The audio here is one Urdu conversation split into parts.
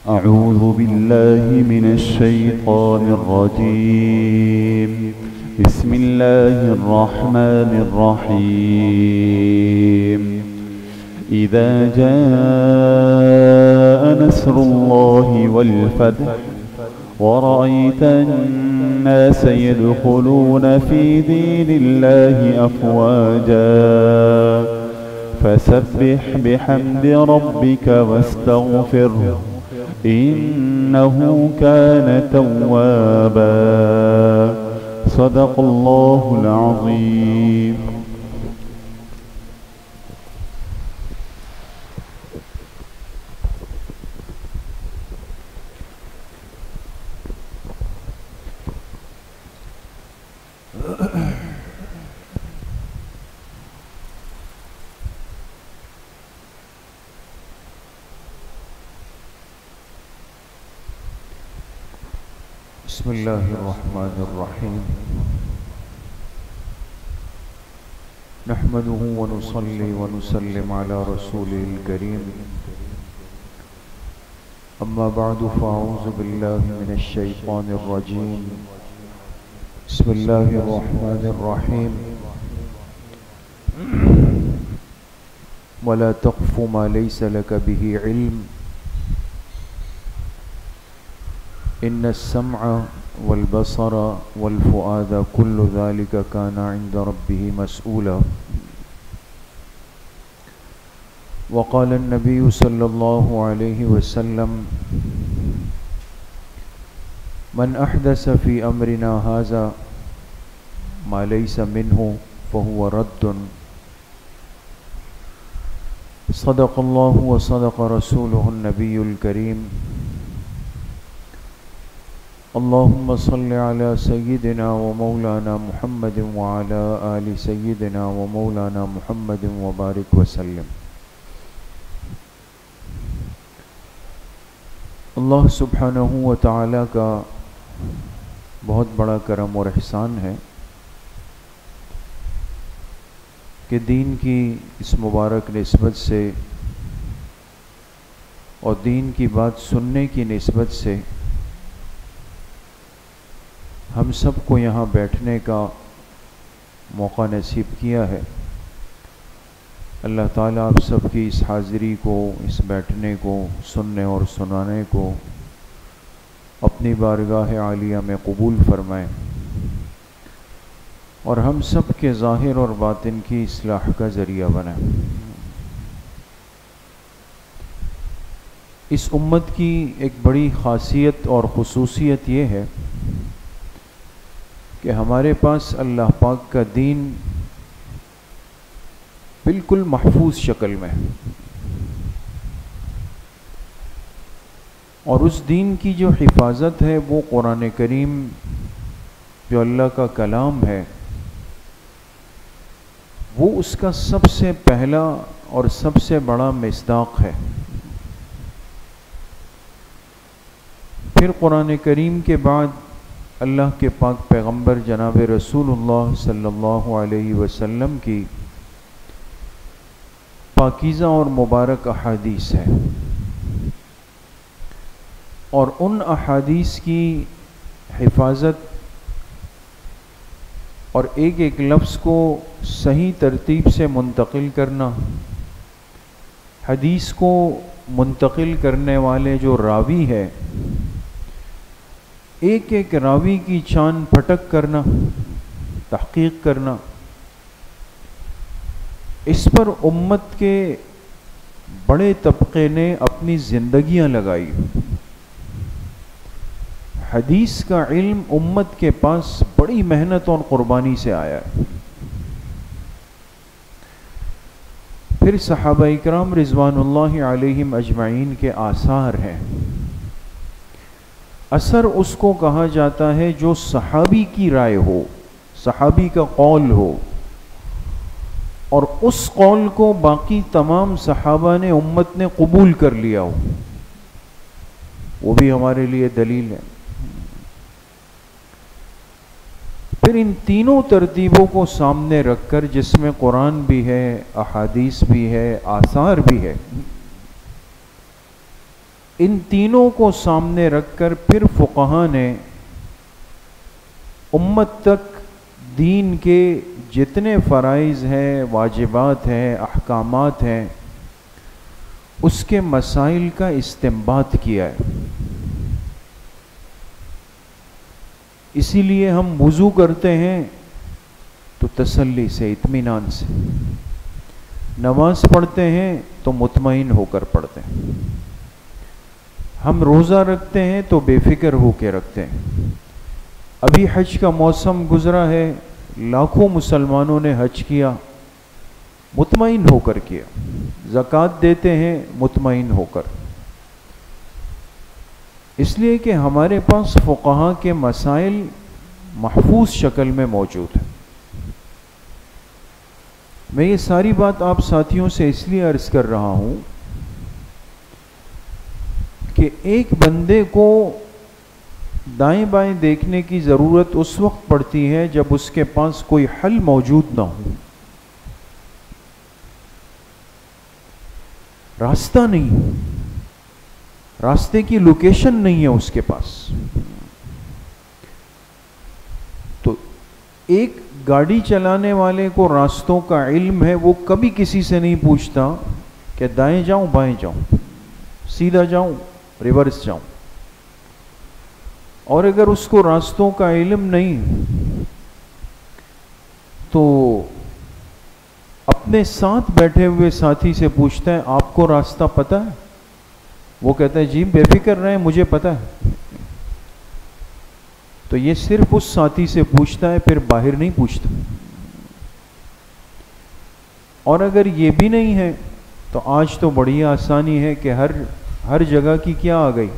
أعوذ بالله من الشيطان الرجيم. بسم الله الرحمن الرحيم. إذا جاء نصر الله والفتح ورأيت الناس يدخلون في دين الله أفواجا فسبح بحمد ربك واستغفره إنه كان توابا. صدق الله العظيم. بسم الله الرحمن الرحيم. نحمده ونصلي ونسلم على رسوله الكريم. أما بعد فأعوذ بالله من الشيطان الرجيم. بسم الله الرحمن الرحيم. ولا تقف ما ليس لك به علم إن السمع والبصر والفؤاد كل ذلك كان عند ربه مسؤولا. وقال النبي صلى الله عليه وسلم من أحدث في أمرنا هذا ما ليس منه فهو رد. صدق الله وصدق رسوله النبي الكريم. اللهم صل على سيدنا ومولانا محمد وعلى آل سيدنا ومولانا محمد وبارك وسلم. اللہ سبحانہ و تعالی کا بہت بڑا کرم اور احسان ہے کہ دین کی اس مبارک نسبت سے اور دین کی بات سننے کی نسبت سے ہم سب کو یہاں بیٹھنے کا موقع نصیب کیا ہے. اللہ تعالیٰ آپ سب کی اس حاضری کو، اس بیٹھنے کو، سننے اور سنانے کو اپنی بارگاہ عالیہ میں قبول فرمائیں اور ہم سب کے ظاہر اور باطن کی اصلاح کا ذریعہ بنائیں. اس امت کی ایک بڑی خاصیت اور خصوصیت یہ ہے کہ ہمارے پاس اللہ پاک کا دین بالکل محفوظ شکل میں ہے، اور اس دین کی جو حفاظت ہے وہ قرآن کریم جو اللہ کا کلام ہے وہ اس کا سب سے پہلا اور سب سے بڑا مصداق ہے. پھر قرآن کریم کے بعد اللہ کے پاک پیغمبر جناب رسول اللہ صلی اللہ علیہ وسلم کی پاکیزہ اور مبارک احادیث ہے، اور ان احادیث کی حفاظت اور ایک ایک لفظ کو صحیح ترتیب سے منتقل کرنا، حدیث کو منتقل کرنے والے جو راوی ہے ایک ایک راوی کی چاند پھٹک کرنا، تحقیق کرنا، اس پر امت کے بڑے طبقے نے اپنی زندگیاں لگائی. حدیث کا علم امت کے پاس بڑی محنت اور قربانی سے آیا ہے. پھر صحابہ اکرام رضوان اللہ علیہم اجمعین کے آثار ہیں. اثر اس کو کہا جاتا ہے جو صحابی کی رائے ہو، صحابی کا قول ہو، اور اس قول کو باقی تمام صحابہ نے، امت نے قبول کر لیا ہو. وہ بھی ہمارے لیے دلیل ہے. پھر ان تینوں ترتیبوں کو سامنے رکھ کر، جس میں قرآن بھی ہے، احادیث بھی ہے، آثار بھی ہے، ان تینوں کو سامنے رکھ کر پھر فقہا نے امت تک دین کے جتنے فرائض ہیں، واجبات ہیں، احکامات ہیں، اس کے مسائل کا استنباط کیا ہے۔ اسی لیے ہم وضو کرتے ہیں تو تسلی سے، اطمینان سے، نماز پڑھتے ہیں تو مطمئن ہو کر پڑھتے ہیں، ہم روزہ رکھتے ہیں تو بے فکر ہو کے رکھتے ہیں۔ ابھی حج کا موسم گزرا ہے، لاکھوں مسلمانوں نے حج کیا، مطمئن ہو کر کیا، زکوٰۃ دیتے ہیں مطمئن ہو کر، اس لیے کہ ہمارے پاس فقہا کے مسائل محفوظ شکل میں موجود ہیں۔ میں یہ ساری بات آپ ساتھیوں سے اس لیے عرض کر رہا ہوں کہ ایک بندے کو دائیں بائیں دیکھنے کی ضرورت اس وقت پڑتی ہے جب اس کے پاس کوئی حل موجود نہ ہو، راستہ نہیں، راستے کی لوکیشن نہیں ہے اس کے پاس۔ تو ایک گاڑی چلانے والے کو راستوں کا علم ہے، وہ کبھی کسی سے نہیں پوچھتا کہ دائیں جاؤں بائیں جاؤں، سیدھا جاؤں ریورس جاؤں۔ اور اگر اس کو راستوں کا علم نہیں تو اپنے ساتھ بیٹھے ہوئے ساتھی سے پوچھتا ہے آپ کو راستہ پتہ ہے؟ وہ کہتا ہے جی بے فکر رہیں مجھے پتہ ہے۔ تو یہ صرف اس ساتھی سے پوچھتا ہے، پھر باہر نہیں پوچھتا۔ اور اگر یہ بھی نہیں ہے تو آج تو بڑی آسانی ہے کہ ہر جگہ کی کیا آ گئی،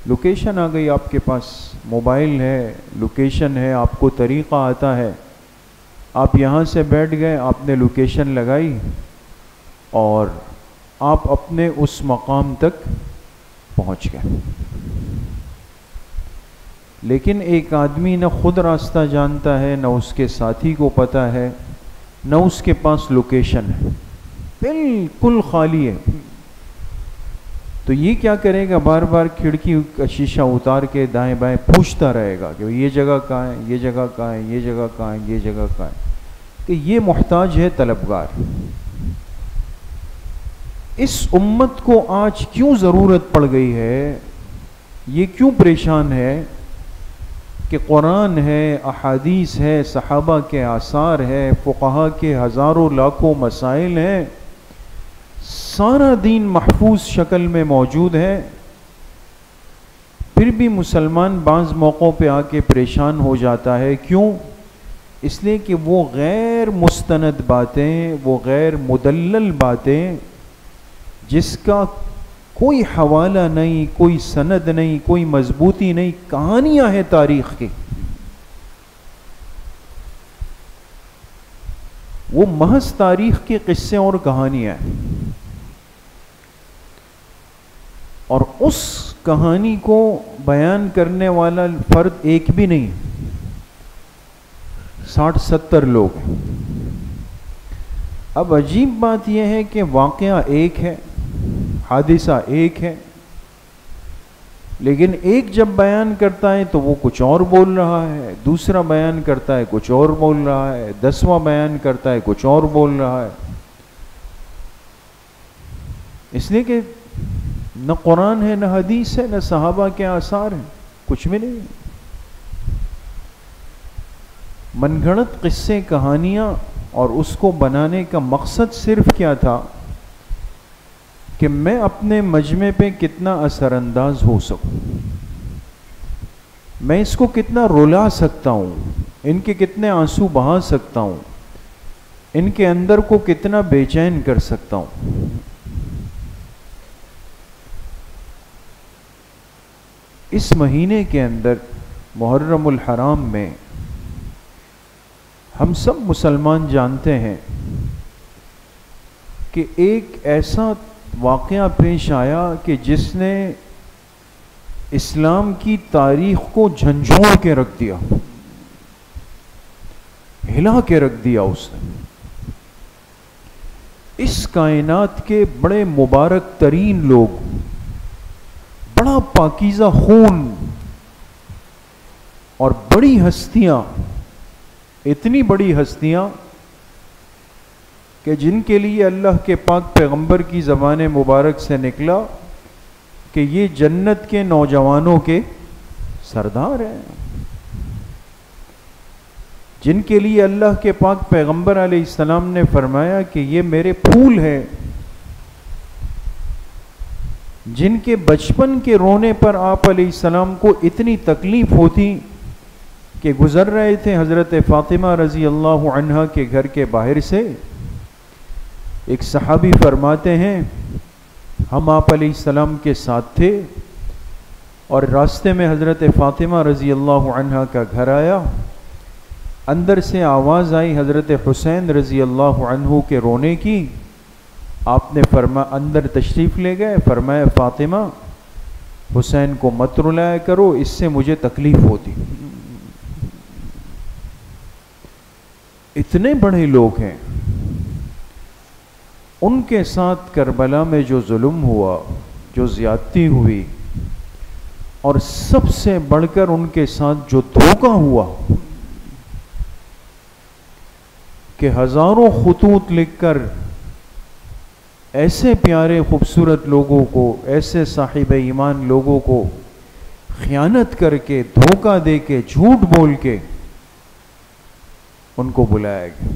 لوکیشن آ گئی آپ کے پاس، موبائل ہے، لوکیشن ہے، آپ کو طریقہ آتا ہے، آپ یہاں سے بیٹھ گئے، آپ نے لوکیشن لگائی اور آپ اپنے اس مقام تک پہنچ گئے۔ لیکن ایک آدمی نہ خود راستہ جانتا ہے، نہ اس کے ساتھی کو پتہ ہے، نہ اس کے پاس لوکیشن ہے، بالکل خالی ہے۔ تو یہ کیا کرے گا؟ بار بار کھڑکی کا شیشہ اتار کے دائیں بائیں پوچھتا رہے گا کہ یہ جگہ کہاں ہے، یہ جگہ کہاں ہے، یہ جگہ کہاں ہے، یہ جگہ کہاں ہے، کہ یہ محتاج ہے طلبگار۔ اس امت کو آج کیوں ضرورت پڑ گئی ہے، یہ کیوں پریشان ہے کہ قرآن ہے، احادیث ہے، صحابہ کے آثار ہے، فقہا کے ہزاروں لاکھوں مسائل ہیں، سارا دین محفوظ شکل میں موجود ہے، پھر بھی مسلمان بعض موقعوں پہ آ کے پریشان ہو جاتا ہے۔ کیوں؟ اس لیے کہ وہ غیر مستند باتیں، وہ غیر مدلل باتیں، جس کا کوئی حوالہ نہیں، کوئی سند نہیں، کوئی مضبوطی نہیں، کہانیاں ہیں تاریخ کی، وہ محض تاریخ کے قصے اور کہانیاں ہیں، اور اس کہانی کو بیان کرنے والا فرد ایک بھی نہیں، 60-70 لوگ ہیں۔ اب عجیب بات یہ ہے کہ واقعہ ایک ہے، حادثہ ایک ہے، لیکن ایک جب بیان کرتا ہے تو وہ کچھ اور بول رہا ہے، دوسرا بیان کرتا ہے کچھ اور بول رہا ہے، 10واں بیان کرتا ہے کچھ اور بول رہا ہے۔ اس لیے کہ نہ قرآن ہے، نہ حدیث ہے، نہ صحابہ کے آثار ہیں، کچھ بھی نہیں۔ من گھڑت قصے کہانیاں، اور اس کو بنانے کا مقصد صرف کیا تھا کہ میں اپنے مجمع پہ کتنا اثر انداز ہو سکوں، میں اس کو کتنا رلا سکتا ہوں، ان کے کتنے آنسو بہا سکتا ہوں، ان کے اندر کو کتنا بے چین کر سکتا ہوں۔ اس مہینے کے اندر محرم الحرام میں ہم سب مسلمان جانتے ہیں کہ ایک ایسا واقعہ پیش آیا کہ جس نے اسلام کی تاریخ کو جھنجھوڑ کے رکھ دیا، ہلا کے رکھ دیا۔ اس نے اس کائنات کے بڑے مبارک ترین لوگ، بڑا پاکیزہ خون اور بڑی ہستیاں، اتنی بڑی ہستیاں کہ جن کے لیے اللہ کے پاک پیغمبر کی زبان مبارک سے نکلا کہ یہ جنت کے نوجوانوں کے سردار ہیں، جن کے لیے اللہ کے پاک پیغمبر علیہ السلام نے فرمایا کہ یہ میرے پھول ہیں، جن کے بچپن کے رونے پر آپ علیہ السلام کو اتنی تکلیف ہوتی کہ گزر رہے تھے حضرت فاطمہ رضی اللہ عنہا کے گھر کے باہر سے، ایک صحابی فرماتے ہیں ہم آپ علیہ السلام کے ساتھ تھے اور راستے میں حضرت فاطمہ رضی اللہ عنہا کا گھر آیا، اندر سے آواز آئی حضرت حسین رضی اللہ عنہ کے رونے کی، آپ نے فرمایا اندر تشریف لے گئے، فرمایا فاطمہ حسین کو مت رلایا کرو، اس سے مجھے تکلیف ہوتی۔ اتنے بڑے لوگ ہیں، ان کے ساتھ کربلا میں جو ظلم ہوا، جو زیادتی ہوئی، اور سب سے بڑھ کر ان کے ساتھ جو دھوکہ ہوا کہ ہزاروں خطوط لکھ کر ایسے پیارے خوبصورت لوگوں کو، ایسے صاحب ایمان لوگوں کو خیانت کر کے، دھوکہ دے کے، جھوٹ بول کے ان کو بلایا گیا۔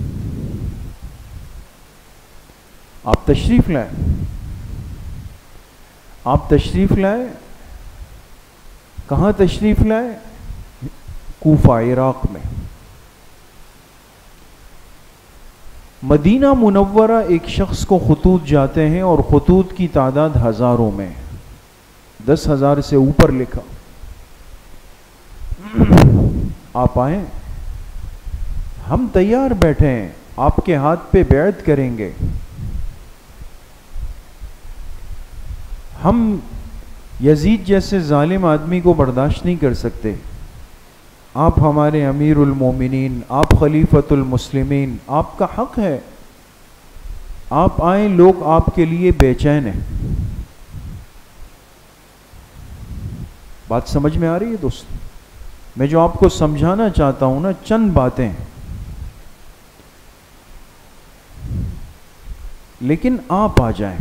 آپ تشریف لائیں، آپ تشریف لائیں، کہاں تشریف لائیں؟ کوفہ، عراق میں۔ مدینہ منورہ ایک شخص کو خطوط جاتے ہیں اور خطوط کی تعداد ہزاروں میں، 10,000 سے اوپر لکھا۔ آپ آئیں، ہم تیار بیٹھے ہیں، آپ کے ہاتھ پہ بیعت کریں گے، ہم یزید جیسے ظالم آدمی کو برداشت نہیں کر سکتے، آپ ہمارے امیر المومنین، آپ خلیفۃ المسلمین، آپ کا حق ہے، آپ آئیں، لوگ آپ کے لیے بے چین ہیں۔ بات سمجھ میں آ رہی ہے دوست؟ میں جو آپ کو سمجھانا چاہتا ہوں نا، چند باتیں، لیکن آپ آ جائیں۔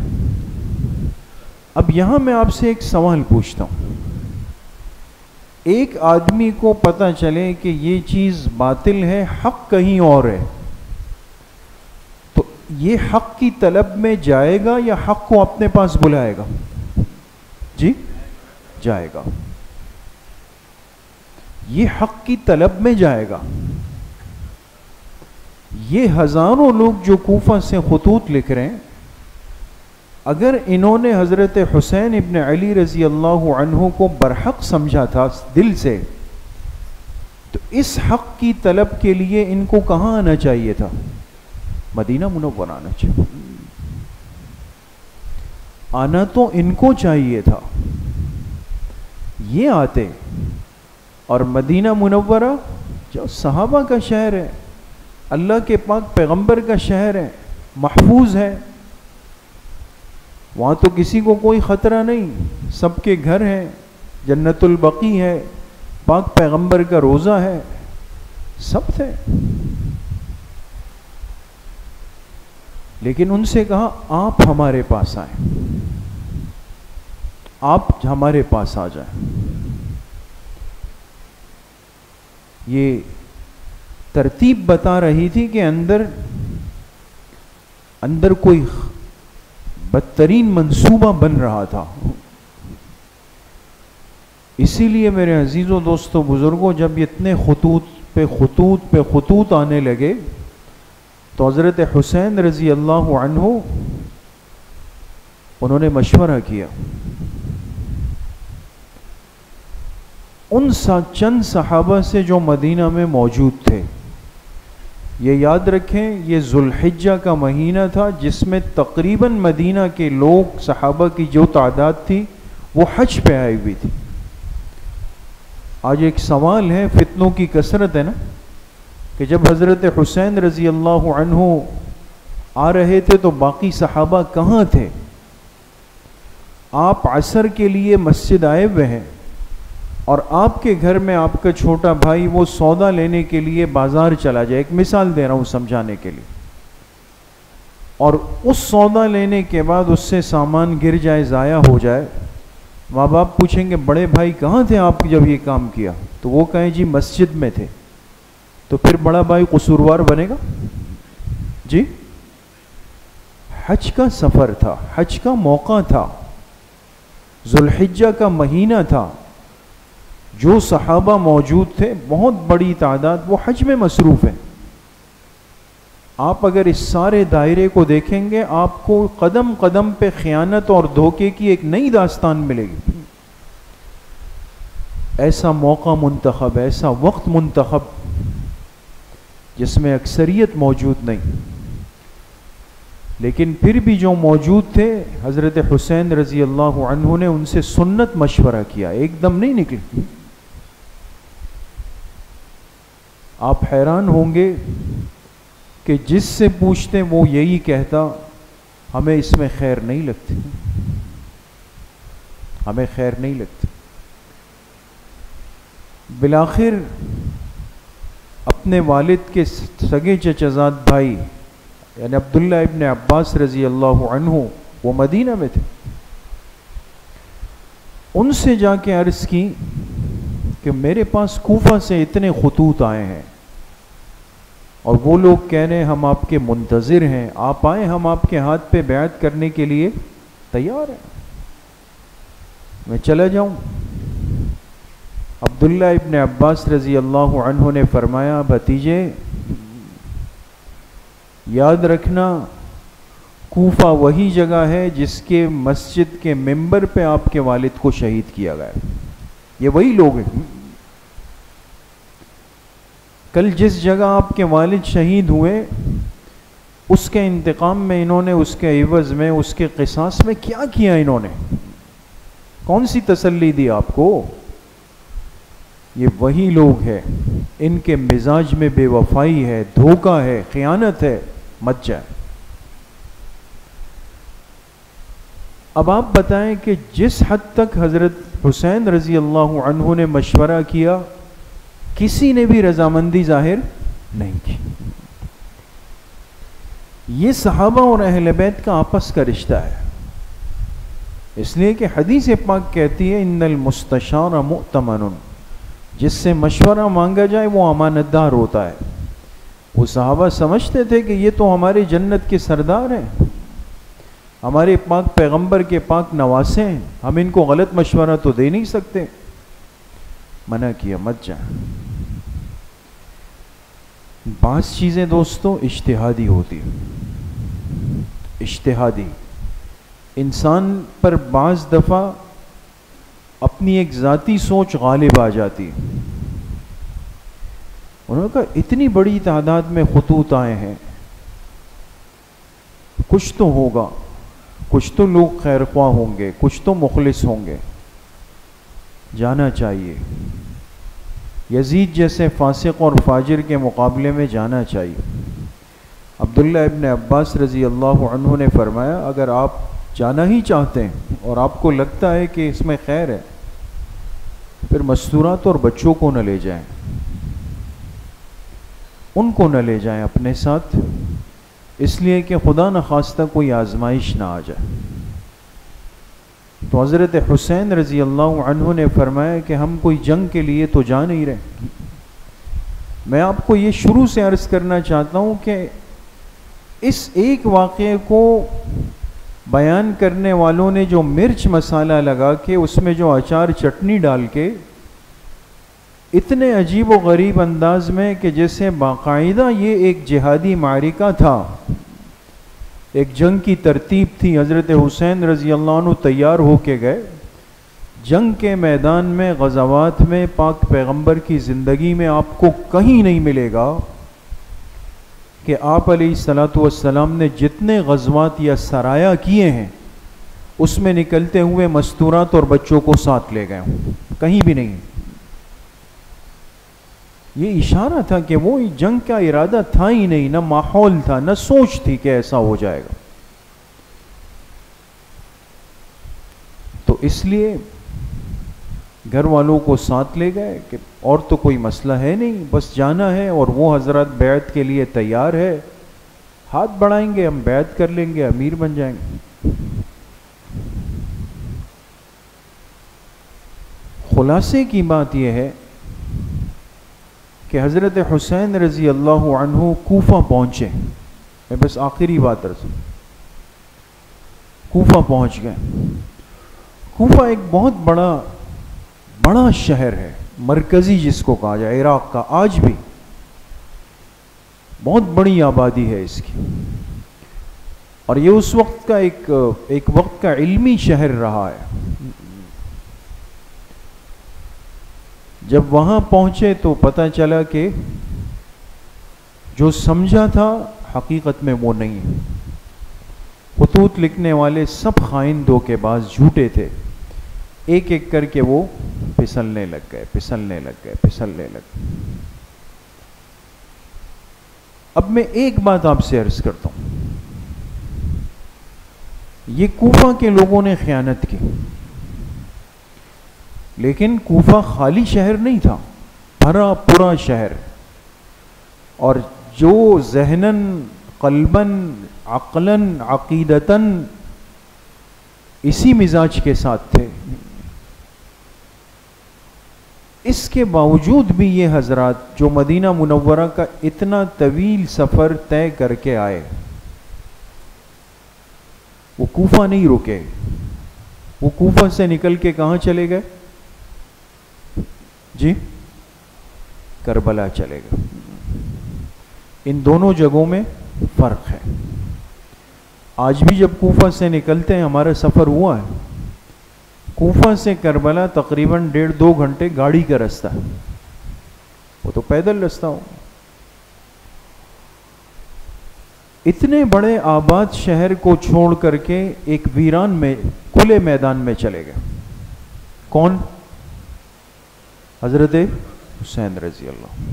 اب یہاں میں آپ سے ایک سوال پوچھتا ہوں، ایک آدمی کو پتہ چلے کہ یہ چیز باطل ہے، حق کہیں اور ہے، تو یہ حق کی طلب میں جائے گا یا حق کو اپنے پاس بلائے گا؟ جی جائے گا، یہ حق کی طلب میں جائے گا۔ یہ ہزاروں لوگ جو کوفہ سے خطوط لکھ رہے ہیں، اگر انہوں نے حضرت حسین ابن علی رضی اللہ عنہ کو برحق سمجھا تھا دل سے، تو اس حق کی طلب کے لیے ان کو کہاں آنا چاہیے تھا؟ مدینہ منورہ آنا چاہیے، آنا تو ان کو چاہیے تھا، یہ آتے، اور مدینہ منورہ جو صحابہ کا شہر ہے، اللہ کے پاک پیغمبر کا شہر ہے، محفوظ ہے، وہاں تو کسی کو کوئی خطرہ نہیں، سب کے گھر ہیں، جنت البقیع ہے، پاک پیغمبر کا روزہ ہے، سب تھے، لیکن ان سے کہا آپ ہمارے پاس آئیں، آپ ہمارے پاس آ جائیں۔ یہ ترتیب بتا رہی تھی کہ اندر کوئی بدترین منصوبہ بن رہا تھا، اسی لیے میرے عزیزوں، دوستوں، بزرگوں، جب اتنے خطوط پہ خطوط آنے لگے تو حضرت حسین رضی اللہ عنہ انہوں نے مشورہ کیا، ان چند صحابہ سے جو مدینہ میں موجود تھے، یہ یاد رکھیں یہ ذوالحجہ کا مہینہ تھا جس میں تقریباً مدینہ کے لوگ، صحابہ کی جو تعداد تھی وہ حج پہ آئی ہوئی تھی۔ آج ایک سوال ہے، فتنوں کی کثرت ہے نا، کہ جب حضرت حسین رضی اللہ عنہ آ رہے تھے تو باقی صحابہ کہاں تھے؟ آپ عصر کے لیے مسجد آئے ہوئے ہیں اور آپ کے گھر میں آپ کا چھوٹا بھائی وہ سودا لینے کے لیے بازار چلا جائے، ایک مثال دے رہا ہوں سمجھانے کے لیے، اور اس سودا لینے کے بعد اس سے سامان گر جائے، ضائع ہو جائے، ماں باپ پوچھیں گے بڑے بھائی کہاں تھے آپ جب یہ کام کیا؟ تو وہ کہیں جی مسجد میں تھے، تو پھر بڑا بھائی قصوروار بنے گا؟ جی، حج کا سفر تھا، حج کا موقع تھا، ذوالحجہ کا مہینہ تھا، جو صحابہ موجود تھے بہت بڑی تعداد وہ حج میں مصروف ہیں۔ آپ اگر اس سارے دائرے کو دیکھیں گے آپ کو قدم قدم پہ خیانت اور دھوکے کی ایک نئی داستان ملے گی۔ ایسا موقع منتخب، ایسا وقت منتخب جس میں اکثریت موجود نہیں، لیکن پھر بھی جو موجود تھے حضرت حسین رضی اللہ عنہ نے ان سے سنت مشورہ کیا، ایک دم نہیں نکلے۔ آپ حیران ہوں گے کہ جس سے پوچھتے وہ یہی کہتا ہمیں اس میں خیر نہیں لگتی، ہمیں خیر نہیں لگتی۔ بالآخر اپنے والد کے سگے چچزاد بھائی یعنی عبداللہ ابن عباس رضی اللہ عنہ وہ مدینہ میں تھے، ان سے جا کے عرض کی کہ میرے پاس کوفہ سے اتنے خطوط آئے ہیں اور وہ لوگ کہہ رہے ہیں ہم آپ کے منتظر ہیں، آپ آئیں، ہم آپ کے ہاتھ پہ بیعت کرنے کے لیے تیار ہیں، میں چلا جاؤں؟ عبداللہ ابن عباس رضی اللہ عنہ نے فرمایا بھتیجے یاد رکھنا کوفہ وہی جگہ ہے جس کے مسجد کے ممبر پہ آپ کے والد کو شہید کیا گیا، یہ وہی لوگ ہیں۔ کل جس جگہ آپ کے والد شہید ہوئے اس کے انتقام میں انہوں نے، اس کے عوض میں، اس کے قصاص میں کیا کیا انہوں نے؟ کون سی تسلی دی آپ کو؟ یہ وہی لوگ ہیں، ان کے مزاج میں بے وفائی ہے، دھوکہ ہے، خیانت ہے، مت جائے۔ اب آپ بتائیں کہ جس حد تک حضرت حسین رضی اللہ عنہ نے مشورہ کیا کسی نے بھی رضامندی ظاہر نہیں کی۔ یہ صحابہ اور اہل بیت کا آپس کا رشتہ ہے، اس لیے کہ حدیث پاک کہتی ہے ان المستشار مؤتمن، جس سے مشورہ مانگا جائے وہ امانت دار ہوتا ہے۔ وہ صحابہ سمجھتے تھے کہ یہ تو ہمارے جنت کے سردار ہیں، ہمارے پاک پیغمبر کے پاک نواسے ہیں، ہم ان کو غلط مشورہ تو دے نہیں سکتے، منع کیا مت جائیں۔ بعض چیزیں دوستوں اجتہادی ہوتی، اجتہادی انسان پر بعض دفعہ اپنی ایک ذاتی سوچ غالب آ جاتی۔ انہوں نے کہا اتنی بڑی تعداد میں خطوط آئے ہیں، کچھ تو ہوگا، کچھ تو لوگ خیر خواہ ہوں گے، کچھ تو مخلص ہوں گے، جانا چاہیے، یزید جیسے فاسق اور فاجر کے مقابلے میں جانا چاہیے۔ عبداللہ ابن عباس رضی اللہ عنہ نے فرمایا اگر آپ جانا ہی چاہتے ہیں اور آپ کو لگتا ہے کہ اس میں خیر ہے، پھر مستورات اور بچوں کو نہ لے جائیں، ان کو نہ لے جائیں اپنے ساتھ، اس لیے کہ خدا نخواستہ کوئی آزمائش نہ آ جائے۔ تو حضرت حسین رضی اللہ عنہ نے فرمایا کہ ہم کوئی جنگ کے لیے تو جا نہیں رہے۔ میں آپ کو یہ شروع سے عرض کرنا چاہتا ہوں کہ اس ایک واقعے کو بیان کرنے والوں نے جو مرچ مسالہ لگا کے اس میں جو اچار چٹنی ڈال کے اتنے عجیب و غریب انداز میں کہ جیسے باقاعدہ یہ ایک جہادی معرکہ تھا، ایک جنگ کی ترتیب تھی، حضرت حسین رضی اللہ عنہ تیار ہو کے گئے جنگ کے میدان میں، غزوات میں، پاک پیغمبر کی زندگی میں آپ کو کہیں نہیں ملے گا کہ آپ علیہ الصلوۃ والسلام نے جتنے غزوات یا سرایا کیے ہیں اس میں نکلتے ہوئے مستورات اور بچوں کو ساتھ لے گئے ہوں، کہیں بھی نہیں۔ یہ اشارہ تھا کہ وہ جنگ کا ارادہ تھا ہی نہیں، نہ ماحول تھا، نہ سوچ تھی کہ ایسا ہو جائے گا۔ اس لیے گھر والوں کو ساتھ لے گئے کہ اور تو کوئی مسئلہ ہے نہیں، بس جانا ہے، اور وہ حضرت بیعت کے لیے تیار ہے، ہاتھ بڑھائیں گے، ہم بیعت کر لیں گے، امیر بن جائیں گے۔ خلاصے کی بات یہ ہے کہ حضرت حسین رضی اللہ عنہ کوفہ پہنچے، میں بس آخری بات عرض، کوفہ پہنچ گئے۔ کوفہ ایک بہت بڑا شہر ہے، مرکزی جس کو کہا جائے، عراق کا، آج بھی بہت بڑی آبادی ہے اس کی، اور یہ اس وقت کا ایک وقت کا علمی شہر رہا ہے۔ جب وہاں پہنچے تو پتہ چلا کہ جو سمجھا تھا حقیقت میں وہ نہیں ہے۔ خطوط لکھنے والے سب خائن دھوکے باز جھوٹے تھے، ایک ایک کر کے وہ پھسلنے لگ گئے۔ اب میں ایک بات آپ سے عرض کرتا ہوں، یہ کوفہ کے لوگوں نے خیانت کی، لیکن کوفہ خالی شہر نہیں تھا، بھرا پورا شہر، اور جو ذہناً، قلباً، عقلاً، عقیدتاً اسی مزاج کے ساتھ تھے، اس کے باوجود بھی یہ حضرات جو مدینہ منورہ کا اتنا طویل سفر طے کر کے آئے، وہ کوفہ نہیں رکے، وہ کوفہ سے نکل کے کہاں چلے گئے؟ جی، کربلا چلے گئے۔ ان دونوں جگہوں میں فرق ہے۔ آج بھی جب کوفہ سے نکلتے ہیں، ہمارا سفر ہوا ہے، کوفہ سے کربلا تقریباً 1.5-2 گھنٹے گاڑی کا رستہ ہے، وہ تو پیدل رستہ ہو۔ اتنے بڑے آباد شہر کو چھوڑ کر کے ایک ویران میں، کھلے میدان میں چلے گئے۔ کون؟ حضرت حسین رضی اللہ۔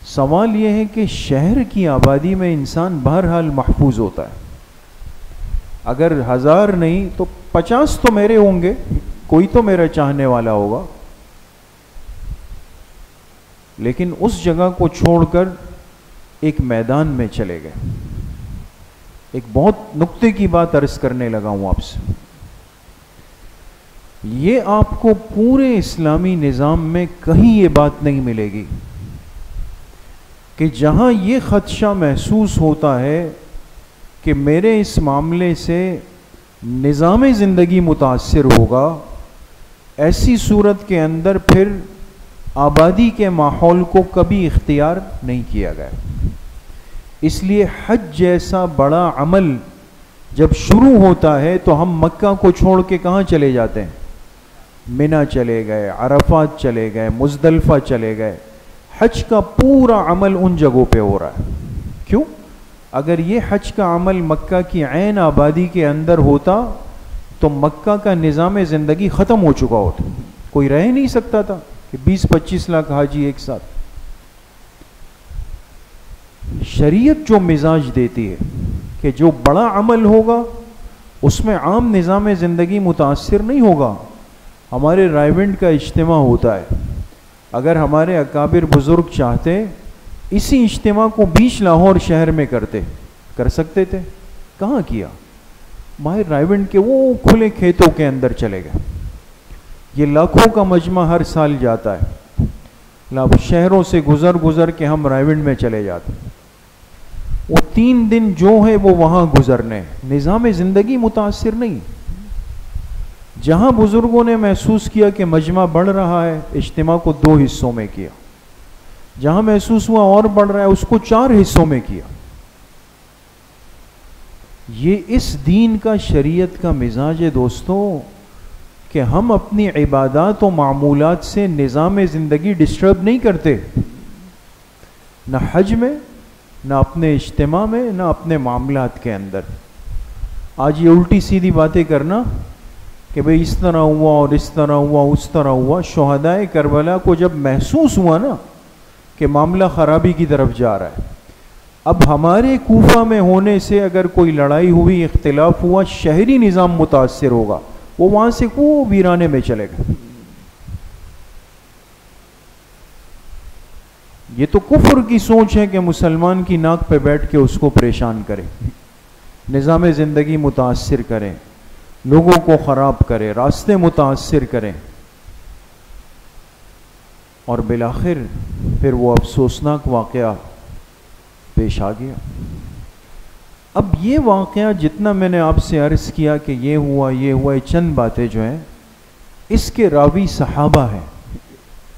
سوال یہ ہے کہ شہر کی آبادی میں انسان بہرحال محفوظ ہوتا ہے، اگر 1000 نہیں تو 50 تو میرے ہوں گے، کوئی تو میرا چاہنے والا ہوگا، لیکن اس جگہ کو چھوڑ کر ایک میدان میں چلے گئے۔ ایک بہت نکتے کی بات عرض کرنے لگا ہوں آپ سے، یہ آپ کو پورے اسلامی نظام میں کہیں یہ بات نہیں ملے گی کہ جہاں یہ خدشہ محسوس ہوتا ہے کہ میرے اس معاملے سے نظام زندگی متاثر ہوگا، ایسی صورت کے اندر پھر آبادی کے ماحول کو کبھی اختیار نہیں کیا گیا۔ اس لیے حج جیسا بڑا عمل جب شروع ہوتا ہے تو ہم مکہ کو چھوڑ کے کہاں چلے جاتے ہیں؟ منی چلے گئے، عرفات چلے گئے، مزدلفہ چلے گئے۔ حج کا پورا عمل ان جگہوں پہ ہو رہا ہے۔ کیوں؟ اگر یہ حج کا عمل مکہ کی عین آبادی کے اندر ہوتا تو مکہ کا نظام زندگی ختم ہو چکا ہوتا، کوئی رہ نہیں سکتا تھا کہ 20-25 لاکھ حاجی ایک ساتھ۔ شریعت جو مزاج دیتی ہے کہ جو بڑا عمل ہوگا اس میں عام نظام زندگی متاثر نہیں ہوگا۔ ہمارے رائیونڈ کا اجتماع ہوتا ہے، اگر ہمارے اکابر بزرگ چاہتے اسی اجتماع کو بیچ لاہور شہر میں کر سکتے تھے، کہاں کیا؟ باہر رائیونڈ کے وہ کھلے کھیتوں کے اندر چلے گئے۔ یہ لاکھوں کا مجمع ہر سال جاتا ہے، شہروں سے گزر کے ہم رائیونڈ میں چلے جاتے ہیں، وہ 3 دن جو ہے وہ وہاں گزرنے، نظام زندگی متاثر نہیں۔ جہاں بزرگوں نے محسوس کیا کہ مجمع بڑھ رہا ہے، اجتماع کو 2 حصوں میں کیا، جہاں محسوس ہوا اور بڑھ رہا ہے اس کو 4 حصوں میں کیا۔ یہ اس دین کا، شریعت کا مزاج ہے دوستوں کہ ہم اپنی عبادات و معمولات سے نظام زندگی ڈسٹرب نہیں کرتے، نہ حج میں، نہ اپنے اجتماع میں، نہ اپنے معاملات کے اندر۔ آج یہ الٹی سیدھی باتیں کرنا کہ بھئی اس طرح ہوا اور اس طرح ہوا، اس طرح ہوا، شہدائے کربلا کو جب محسوس ہوا نا کہ معاملہ خرابی کی طرف جا رہا ہے، اب ہمارے کوفہ میں ہونے سے اگر کوئی لڑائی ہوئی، اختلاف ہوا، شہری نظام متاثر ہوگا، وہ وہاں سے وہ ویرانے میں چلے گئے. یہ تو کفر کی سوچ ہے کہ مسلمان کی ناک پہ بیٹھ کے اس کو پریشان کرے, نظام زندگی متاثر کرے, لوگوں کو خراب کرے, راستے متاثر کرے, اور بالآخر پھر وہ افسوسناک واقعہ پیش آ گیا. اب یہ واقعہ جتنا میں نے آپ سے عرض کیا کہ یہ ہوا یہ چند باتیں جو ہیں اس کے راوی صحابہ ہیں.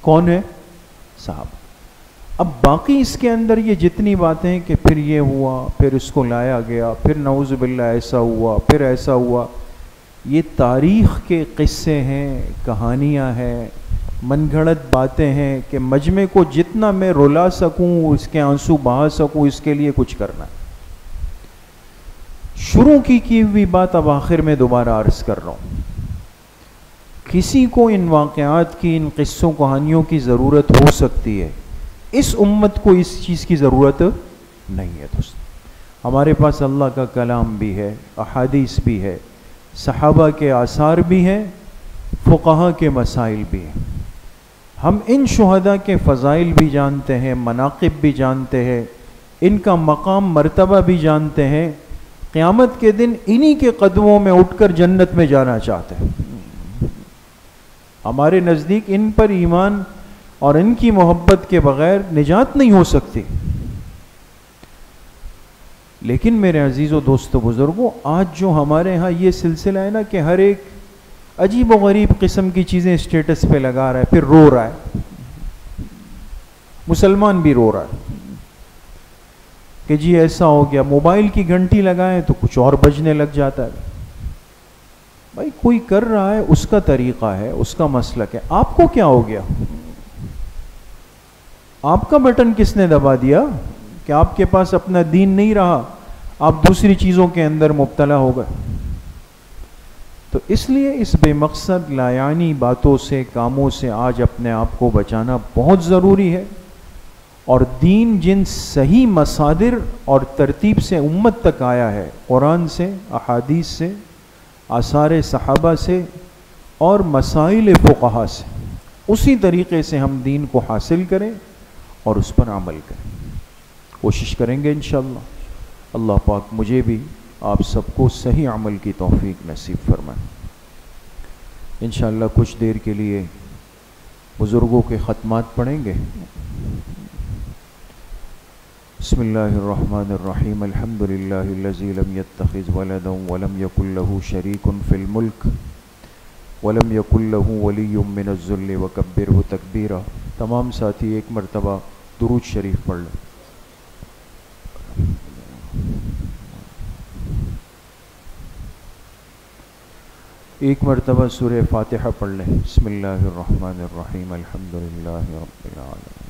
کون ہے؟ صحابہ. اب باقی اس کے اندر یہ جتنی باتیں ہیں کہ پھر یہ ہوا, پھر اس کو لایا گیا, پھر نعوذ باللہ ایسا ہوا, پھر ایسا ہوا, یہ تاریخ کے قصے ہیں, کہانیاں ہیں, من گھڑت باتیں ہیں کہ مجمع کو جتنا میں رلا سکوں, اس کے آنسو بہا سکوں, اس کے لیے کچھ کرنا ہے. شروع کی ہوئی بات اب آخر میں دوبارہ عرض کر رہا ہوں. کسی کو ان واقعات کی, ان قصوں کہانیوں کی ضرورت ہو سکتی ہے, اس امت کو اس چیز کی ضرورت نہیں ہے. دوست, ہمارے پاس اللہ کا کلام بھی ہے, احادیث بھی ہے, صحابہ کے آثار بھی ہیں, فقہا کے مسائل بھی ہیں. ہم ان شہداء کے فضائل بھی جانتے ہیں, مناقب بھی جانتے ہیں, ان کا مقام مرتبہ بھی جانتے ہیں. قیامت کے دن انہی کے قدموں میں اٹھ کر جنت میں جانا چاہتے ہیں. ہمارے نزدیک ان پر ایمان اور ان کی محبت کے بغیر نجات نہیں ہو سکتی. لیکن میرے عزیز و دوست و بزرگوں, آج جو ہمارے ہاں یہ سلسلہ ہے نا کہ ہر ایک عجیب و غریب قسم کی چیزیں اسٹیٹس پہ لگا رہا ہے, پھر رو رہا ہے. مسلمان بھی رو رہا ہے کہ جی ایسا ہو گیا. موبائل کی گھنٹی لگائیں تو کچھ اور بجنے لگ جاتا ہے. بھائی کوئی کر رہا ہے, اس کا طریقہ ہے, اس کا مسلک ہے. آپ کو کیا ہو گیا؟ آپ کا بٹن کس نے دبا دیا کہ آپ کے پاس اپنا دین نہیں رہا, آپ دوسری چیزوں کے اندر مبتلا ہو گئے؟ تو اس لیے اس بے مقصد لایعنی باتوں سے, کاموں سے آج اپنے آپ کو بچانا بہت ضروری ہے. اور دین جن صحیح مصادر اور ترتیب سے امت تک آیا ہے, قرآن سے, احادیث سے, آثار صحابہ سے اور مسائل فقہا سے, اسی طریقے سے ہم دین کو حاصل کریں اور اس پر عمل کریں. کوشش کریں گے انشاءاللہ. اللہ پاک مجھے بھی آپ سب کو صحیح عمل کی توفیق نصیب فرمائے. انشاءاللہ کچھ دیر کے لیے بزرگوں کے ختمات پڑھیں گے. بسم اللہ الرحمن الرحیم. الحمد للہ الذی لم یتخذ ولدا ولم یکن له شریک فی الملک ولم یکن له ولی من الذل وکبرہ تکبیرا. تمام ساتھی ایک مرتبہ درود شریف پڑھ لیں. ایک مرتبہ سورہ فاتحہ پڑھ لیں. بسم اللہ الرحمن الرحیم. الحمد للہ رب العالمین.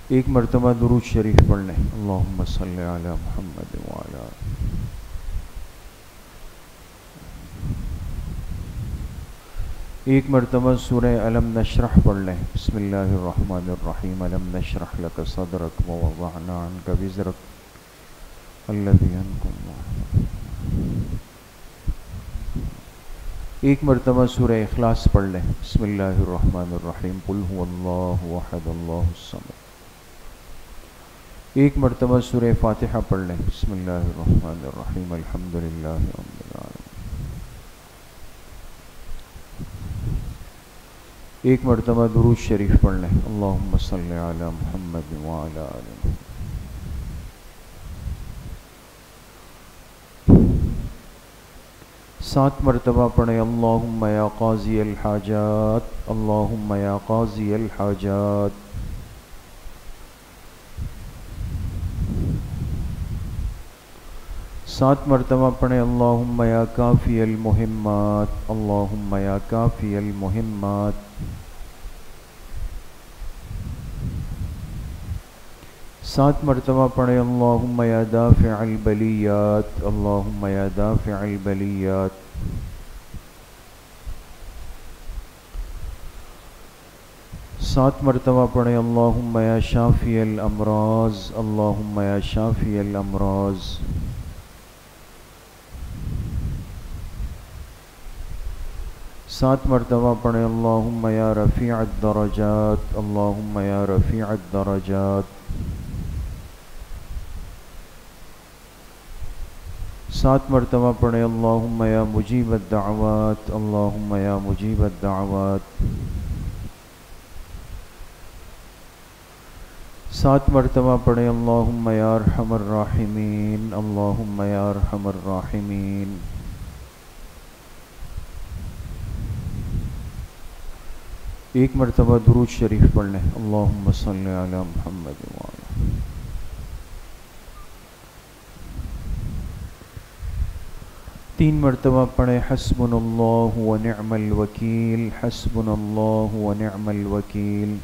ایک مرتبہ درود شریف پڑھ لیں. اللہم صلی علی محمد وعلی. ایک مرتبہ سورہ علم نشرح پڑھ لیں. بسم اللہ الرحمن الرحیم. علم نشرح لک صدرک ووضعنا عنک وزرک الذی انقض. ایک مرتبہ سورہ اخلاص پڑھ لیں. بسم اللہ الرحمن الرحیم. قل هو اللہ احد اللہ الصمد. ایک مرتبہ سورہ فاتحہ پڑھ لیں. بسم اللہ الرحمن الرحیم. الحمد للہ رب العالمین. ایک مرتبہ درود شریف پڑھ لیں. اللہم صلی علی محمد وعلی آل محمد. سات مرتبہ پڑھیں. اللہم یا قاضی الحاجات. اللہم یا قاضی الحاجات. سات مرتبہ پڑھیں. اللہم یا کافی المہمات. اللہم یا کافی المہمات. سات مرتبہ پڑھیں. اللہم یا دافع البلیات. اللہم یا دافع البلیات. 7 مرتبہ پڑھیں اللہم یا شافی الامراض، اللہم یا شافی الامراض۔ 7 مرتبہ پڑھیں اللہم یا رفیع الدرجات، اللہم یا رفیع الدرجات۔ 7 مرتبہ پڑھیں اللہم یا مجیب الدعوات، اللہم یا مجیب الدعوات۔ 7 مرتبہ پڑھیں اللہم یا ارحم الراحمین، اللہم یا ارحم الراحمین۔ 1 مرتبہ درود شریف پڑھ لیں، اللہم صلی علی محمد وعلی۔ 3 مرتبہ پڑھیں حسبنا اللہ ونعم الوکیل، حسبنا اللہ ونعم الوکیل۔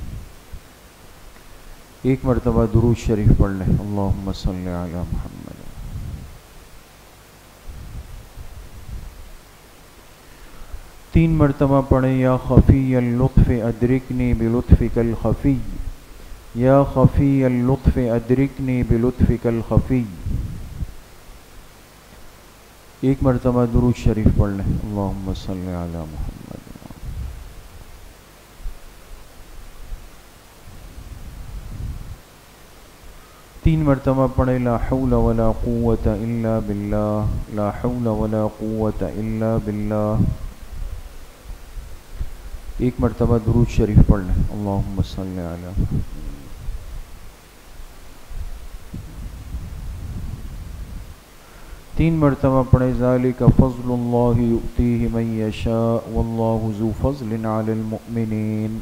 1 مرتبہ درود شریف پڑھ لیں، اللہم صلی علی محمد۔ 3 مرتبہ پڑھیں یا خفی اللطف ادرکنی بلطفک الخفی، یا خفی اللطف ادرکنی بلطفک الخفی۔ 1 مرتبہ درود شریف پڑھ لیں، اللہم صلی علی محمد۔ 3 مرتبہ پڑھیں لا حول ولا قوت الا باللہ، لا حول ولا قوت الا باللہ۔ 1 مرتبہ درود شریف پڑھ لیں، اللہم صلی علی محمد۔ 3 مرتبہ پڑھیں ذالک فضل اللہ یؤتیہ من یشاء واللہ ذو فضل علی المؤمنین،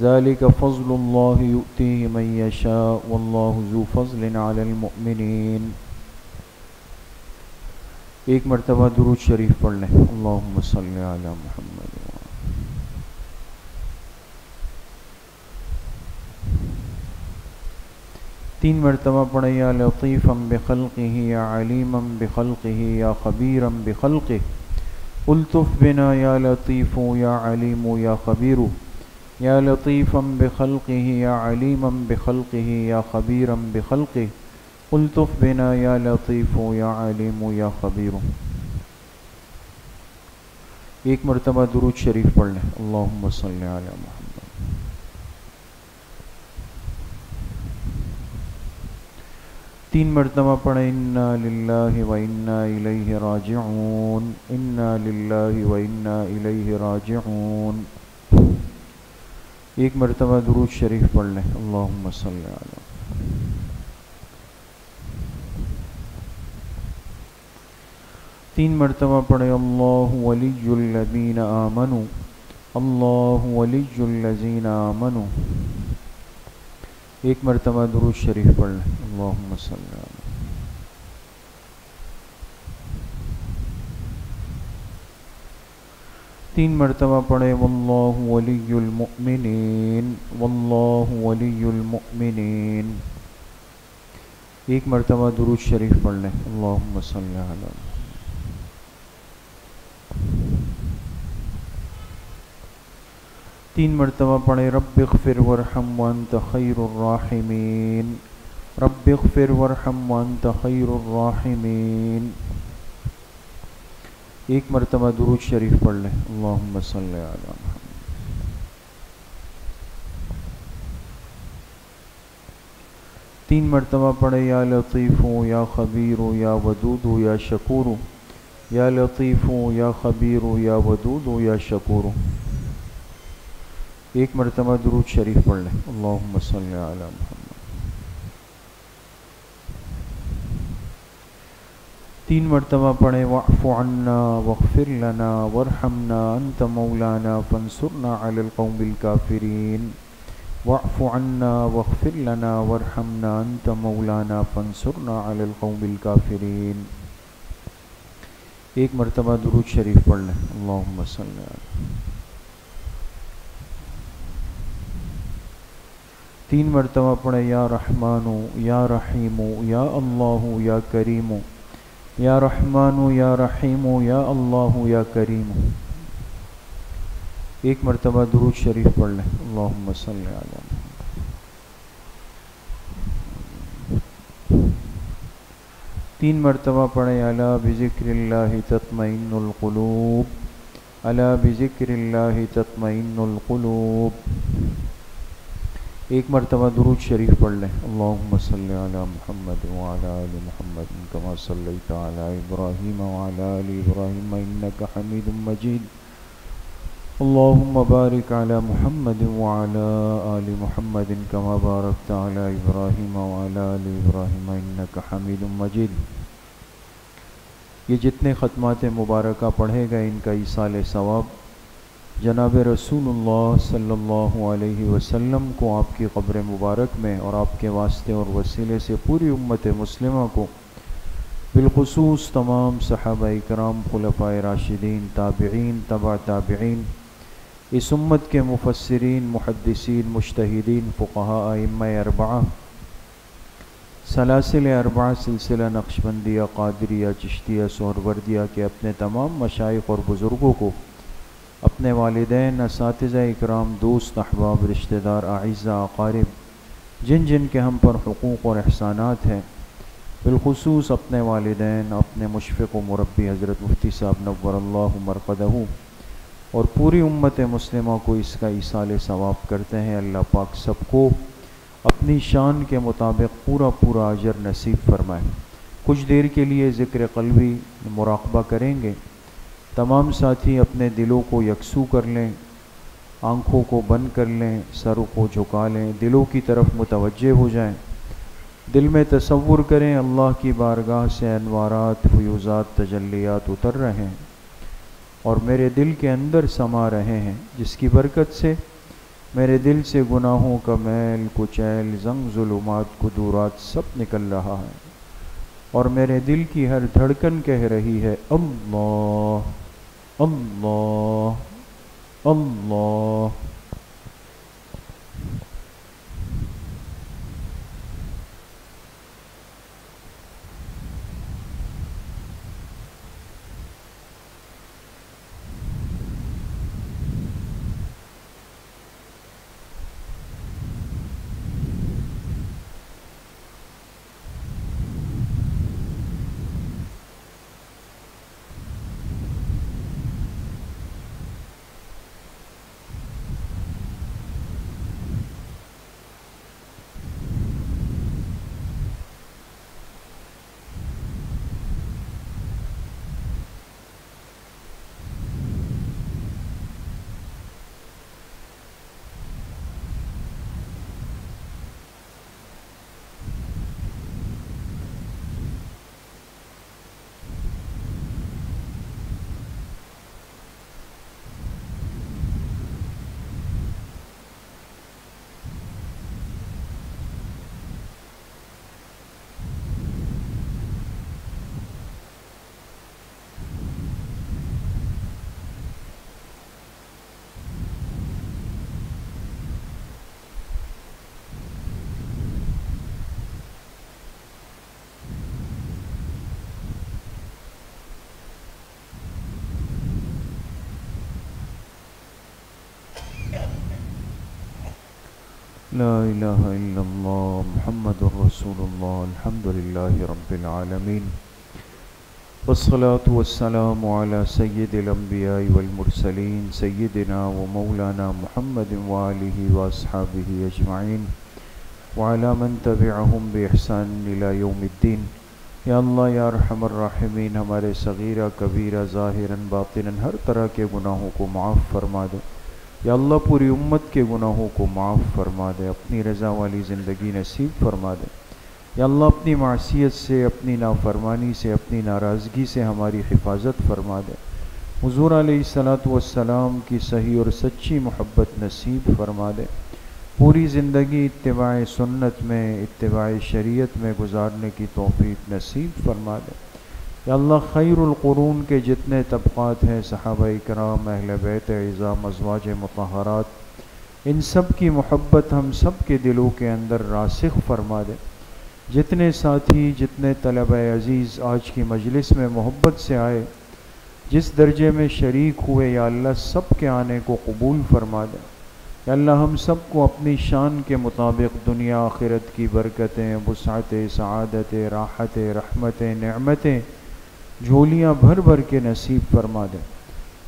ذالک فضل اللہ یؤتیہ من یشاء واللہ ذو فضل علی المؤمنین۔ 1 مرتبہ درود شریف پڑھ لیں، اللہم صلی علی محمد۔ 3 مرتبہ پڑھیں یا لطیفا بخلقہ یا علیما بخلقہ یا خبیرا بخلقہ، الطف بنا یا لطیف یا علیم یا خبیر، یا لطیفا بخلقہ یا علیما بخلقہ یا خبیرا بخلقہ، الطف بنا یا لطیف یا علیم یا خبیر۔ 1 مرتبہ درود شریف پڑھ لیں، اللہم صلی علی محمد۔ 3 مرتبہ پڑھیں انا للہ و انا الیہ راجعون، انا للہ و انا الیہ راجعون۔ 1 مرتبہ درود شریف پڑھ لیں، اللہم صلی علی۔ 3 مرتبہ پڑھیں اللہ ولی الذین آمنوا، اللہ ولی الذین آمنوا۔ 1 مرتبہ درود شریف پڑھ لیں، اللہم صلی علی۔ 3 مرتبہ پڑھیں واللہ ولی المؤمنین، واللہ ولی المؤمنین۔ 1 مرتبہ درود شریف پڑھ لیں، اللہم صلی علی۔ 3 مرتبہ پڑھیں رب اغفر وارحم وانت خیر الراحمین، رب اغفر وارحم وانت خیر الراحمین۔ 1 مرتبہ درود شریف پڑھ لیں، اللہم صلی علی محمد۔ 3 مرتبہ پڑھیں یا لطیف یا خبیر یا ودود یا شکور، یا لطیف یا خبیر یا ودود یا شکور۔ 1 مرتبہ درود شریف پڑھ لیں، اللہم صلی علی محمد۔ 3 مرتبہ پڑھیں واعف عنا واغفر لنا وارحمنا انت مولانا فانصرنا علی القوم الکافرین، واعف عنا واغفر لنا وارحمنا انت مولانا فانصرنا علی القوم الکافرین۔ 1 مرتبہ درود شریف پڑھ لیں، اللہم صلی علی۔ 3 مرتبہ پڑھیں یا رحمان یا رحیم یا اللہ یا کریم، یا رحمان یا رحیم یا اللہ یا کریم۔ ایک مرتبہ درود شریف پڑھ لیں. اللہم صلی علی محمد. تین مرتبہ پڑھیں. الا بذکر اللہ تطمئن القلوب، الا بذکر اللہ تطمئن القلوب. ایک مرتبہ درود شریف پڑھ لیں. اللہم صلی علی محمد وعلی آل محمد کما صلیت علی ابراہیم وعلی آل ابراہیم انک حمید مجید. اللہم بارک علی محمد وعلی آل محمد کما بارکت علی ابراہیم وعلی آل ابراہیم انک حمید مجید. یہ جتنے ختمات مبارکہ پڑھے گئے ان کا ایصال ثواب جناب رسول اللہ صلی اللہ علیہ وسلم کو آپ کی قبر مبارک میں اور آپ کے واسطے اور وسیلے سے پوری امت مسلمہ کو، بالخصوص تمام صحابہ اکرام، خلفائے راشدین، تابعین، تبع تابعین، اس امت کے مفسرین، محدثین، مجتہدین، فقہاء، ائمہ اربعہ، سلاسل اربعہ، سلسلہ نقشبندیہ، قادریہ، چشتیہ، سہروردیہ کے اپنے تمام مشائخ اور بزرگوں کو، اپنے والدین، اساتذہ اکرام، دوست، احباب، رشتہ دار، اعزاء، اقارب، جن جن کے ہم پر حقوق اور احسانات ہیں، بالخصوص اپنے والدین، اپنے مشفق و مربی حضرت مفتی صاحب نور اللہ مرقدہ اور پوری امت مسلمہ کو اس کا ایصال ثواب کرتے ہیں. اللہ پاک سب کو اپنی شان کے مطابق پورا پورا اجر نصیب فرمائے. کچھ دیر کے لیے ذکر قلبی مراقبہ کریں گے. تمام ساتھی اپنے دلوں کو یکسو کر لیں، آنکھوں کو بند کر لیں، سروں کو جھکا لیں، دلوں کی طرف متوجہ ہو جائیں. دل میں تصور کریں اللہ کی بارگاہ سے انوارات، فیوزات، تجلیات اتر رہے ہیں اور میرے دل کے اندر سما رہے ہیں، جس کی برکت سے میرے دل سے گناہوں کا میل کچیل، زنگ، ظلمات، قدورات سب نکل رہا ہے اور میرے دل کی ہر دھڑکن کہہ رہی ہے اللہ اللہ اللہ. لا الہ الا اللہ محمد رسول اللہ الحمدللہ رب العالمین والصلاة والسلام علی سید الانبیاء والمرسلین سیدنا و مولانا محمد وآلہ واصحابہ اجمعین وعلی من تبعہم بإحسان الی یوم الدین. یا اللہ یا ارحم الراحمین، ہمارے صغیرہ کبیرہ ظاہراً باطناً ہر طرح کے گناہوں کو معاف فرما دے. یا اللہ پوری امت کے گناہوں کو معاف فرما دے، اپنی رضا والی زندگی نصیب فرما دے. یا اللہ اپنی معصیت سے، اپنی نافرمانی سے، اپنی ناراضگی سے ہماری حفاظت فرما دے. حضور علیہ السلام کی صحیح اور سچی محبت نصیب فرما دے. پوری زندگی اتباع سنت میں، اتباع شریعت میں گزارنے کی توفیق نصیب فرما دے. یا اللہ خیر القرون کے جتنے طبقات ہیں، صحابہ کرام، اہل بیت عظام، ازواج مطہرات، ان سب کی محبت ہم سب کے دلوں کے اندر راسخ فرما دے. جتنے ساتھی، جتنے طلبہ عزیز آج کی مجلس میں محبت سے آئے، جس درجے میں شریک ہوئے یا اللہ سب کے آنے کو قبول فرما دے۔ یا اللہ ہم سب کو اپنی شان کے مطابق دنیا آخرت کی برکتیں، وسعت، سعادت، راحت، رحمتیں، نعمتیں جھولیاں بھر بھر کے نصیب فرما دے۔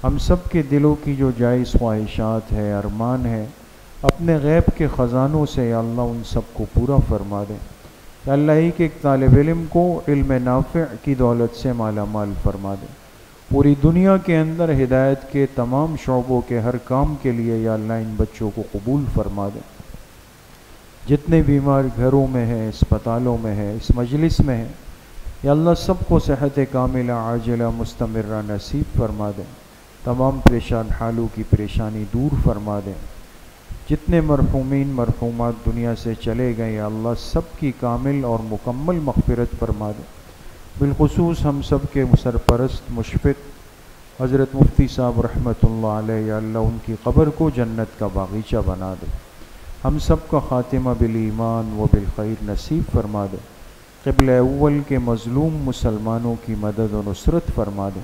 ہم سب کے دلوں کی جو جائز خواہشات ہے، ارمان ہے، اپنے غیب کے خزانوں سے یا اللہ ان سب کو پورا فرما دے۔ یا اللہ ایک ایک طالب علم کو علم نافع کی دولت سے مالا مال فرما دے۔ پوری دنیا کے اندر ہدایت کے تمام شعبوں کے ہر کام کے لیے یا اللہ ان بچوں کو قبول فرما دے۔ جتنے بیمار گھروں میں ہیں، اسپتالوں میں ہیں، اس مجلس میں ہیں، یا اللہ سب کو صحت کاملہ عاجلہ مستمرہ نصیب فرما دے۔ تمام پریشان حالوں کی پریشانی دور فرما دے۔ جتنے مرحومین مرحومات دنیا سے چلے گئے یا اللہ سب کی کامل اور مکمل مغفرت فرما دے۔ بالخصوص ہم سب کے سرپرست مشفق حضرت مفتی صاحب رحمۃ اللہ علیہ، یا اللہ ان کی قبر کو جنت کا باغیچہ بنا دے۔ ہم سب کا خاتمہ بالایمان و بالخیر نصیب فرما دے۔ قبل اول کے مظلوم مسلمانوں کی مدد و نصرت فرما دے۔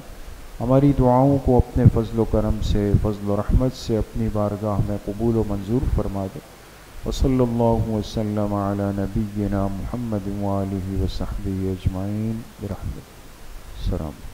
ہماری دعاؤں کو اپنے فضل و کرم سے، فضل و رحمت سے اپنی بارگاہ میں قبول و منظور فرما دے۔ وصلی اللہ وسلم علی نبینا محمد وآلہ وصحبہ اجمعین برحمتہ۔ السلام۔